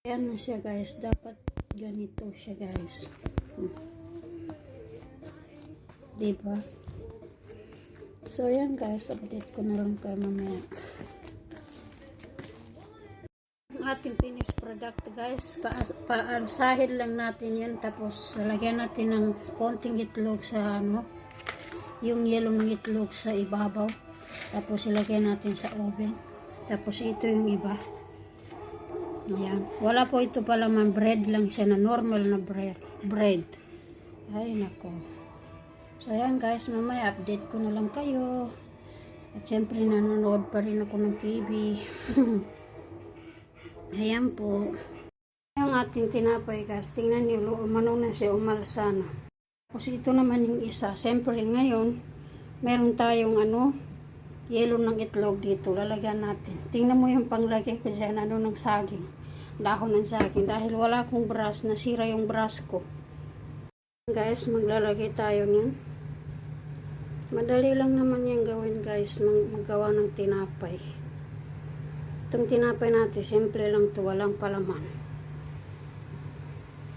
Ayan na siya guys. Dapat ganito siya guys. Diba? So ayan guys. Update ko na lang kayo mamaya. Ang ating finished product guys. Paansahin lang natin yan. Tapos lagyan natin ng konting itlog sa yung yellow ng itlog sa ibabaw. Tapos ilagay natin sa oven. Tapos ito yung iba. Ayan. Wala po ito pala man, bread lang siya na normal na bread. Ay nako. So ayan guys, mamaya update ko na lang kayo. At syempre nanonood pa rin ako ng TV. Ayan po. Yung ating tinapay guys, tingnan nyo, umano na siya, umalsa na. Tapos ito naman yung isa. Syempre ngayon, meron tayong yellow ng itlog dito, lalagyan natin. Tingnan mo yung panglagay ko dyan, ng saging. Dahon ng saging. Dahil wala akong brush, nasira yung brush ko. Guys, maglalagay tayo niyan. Madali lang naman yan gawin guys, maggawa ng tinapay. Itong tinapay natin, simple lang to, walang palaman.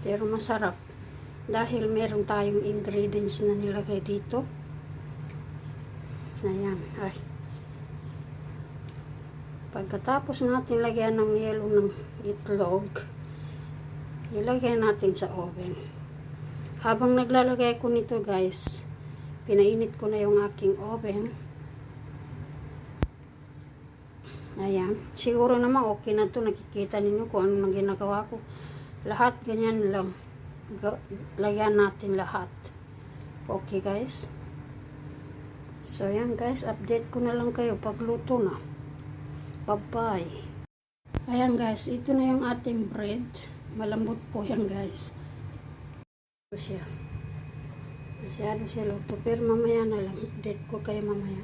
Pero masarap. Dahil meron tayong ingredients na nilagay dito. Ayan, ay. Pagkatapos natin lagyan ng yellow ng itlog, ilagay natin sa oven. Habang naglalagay ko nito guys, pinainit ko na yung aking oven. Ayan. Siguro naman okay na to. Nakikita ninyo kung ano nang ginagawa ko. Lahat ganyan lang. Lagyan natin lahat. Okay guys. So ayan guys, update ko na lang kayo pagluto na. Bye-bye. Ayan guys, ito na yung ating bread. Malambot po yan guys. Ito siya. Masyado siya luto. Pero mamaya na lang. Update ko kayo mamaya.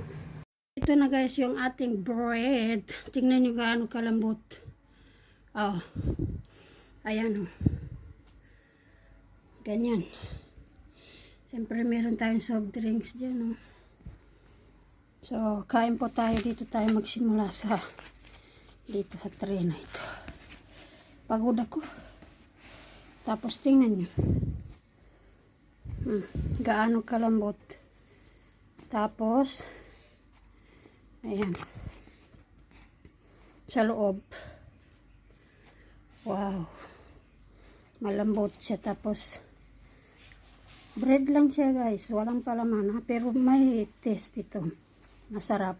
Ito na guys yung ating bread. Tingnan nyo gaano kalambot. Oh. Ayan oh. Ganyan. Siyempre meron tayong soft drinks dyan oh. So, kain po tayo. Dito tayo magsimula dito sa tray na ito. Pagod ako. Tapos tingnan nyo. Gaano kalambot. Tapos, ayan. Sa loob. Wow. Malambot siya. Tapos, bread lang siya guys. Walang palaman ha. Pero may taste ito. Masarap.